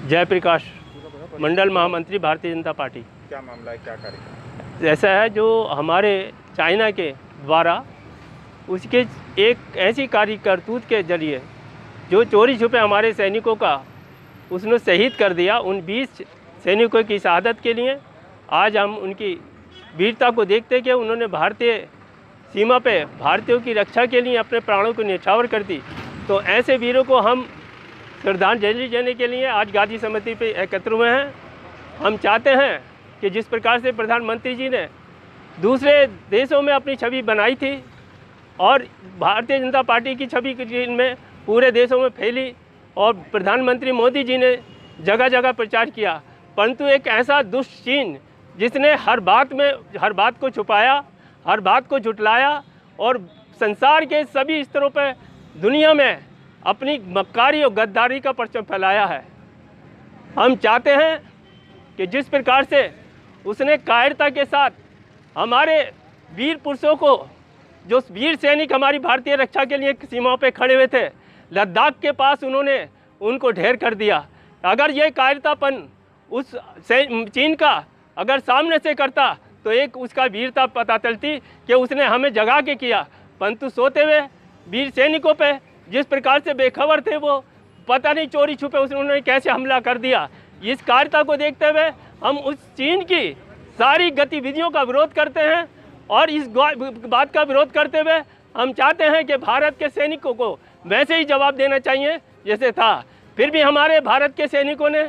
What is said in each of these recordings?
जयप्रकाश, मंडल महामंत्री भारतीय जनता पार्टी। क्या मामला है, क्या कार्यक्रम? ऐसा है जो हमारे चाइना के द्वारा उसके एक ऐसी कार्य करतूत के जरिए जो चोरी छुपे हमारे सैनिकों का उसने शहीद कर दिया। उन 20 सैनिकों की शहादत के लिए आज हम उनकी वीरता को देखते कि उन्होंने भारतीय सीमा पे भारतीयों की रक्षा के लिए अपने प्राणों को न्यौछावर कर दी। तो ऐसे वीरों को हम श्रद्धांजलि देने के लिए आज गांधी समिति पे एकत्र हुए हैं। हम चाहते हैं कि जिस प्रकार से प्रधानमंत्री जी ने दूसरे देशों में अपनी छवि बनाई थी और भारतीय जनता पार्टी की छवि में पूरे देशों में फैली और प्रधानमंत्री मोदी जी ने जगह जगह प्रचार किया, परंतु एक ऐसा दुष्ट चीन जिसने हर बात को छुपाया, हर बात को झुटलाया और संसार के सभी स्तरों पर दुनिया में अपनी मक्कारी और गद्दारी का परचम फैलाया है। हम चाहते हैं कि जिस प्रकार से उसने कायरता के साथ हमारे वीर पुरुषों को, जो वीर सैनिक हमारी भारतीय रक्षा के लिए सीमाओं पे खड़े हुए थे, लद्दाख के पास उन्होंने उनको ढेर कर दिया। अगर ये कायरतापन उस चीन का अगर सामने से करता तो एक उसका वीरता पता चलती कि उसने हमें जगा के किया, परंतु सोते हुए वीर सैनिकों पे जिस प्रकार से बेखबर थे वो पता नहीं चोरी छुपे उन्होंने कैसे हमला कर दिया। इस कायरता को देखते हुए हम उस चीन की सारी गतिविधियों का विरोध करते हैं और इस बात का विरोध करते हुए हम चाहते हैं कि भारत के सैनिकों को वैसे ही जवाब देना चाहिए जैसे था। फिर भी हमारे भारत के सैनिकों ने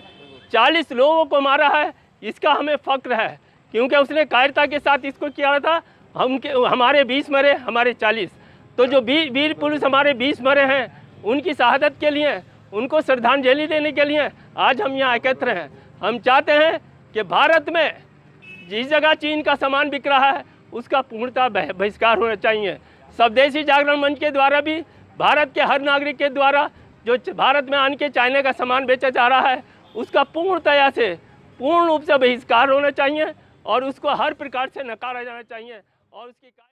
40 लोगों को मारा है, इसका हमें फ़ख्र है क्योंकि उसने कायरता के साथ इसको किया था। हमारे 20 मरे, हमारे 40, तो जो वीर पुरुष हमारे 20 मरे हैं उनकी शहादत के लिए, उनको श्रद्धांजलि देने के लिए आज हम यहाँ एकत्र हैं। हम चाहते हैं कि भारत में जिस जगह चीन का सामान बिक रहा है उसका पूर्णतः बहिष्कार होना चाहिए। स्वदेशी जागरण मंच के द्वारा भी भारत के हर नागरिक के द्वारा जो भारत में आने के चाइना का सामान बेचा जा रहा है उसका पूर्ण रूप से बहिष्कार होना चाहिए और उसको हर प्रकार से नकारा जाना चाहिए और उसकी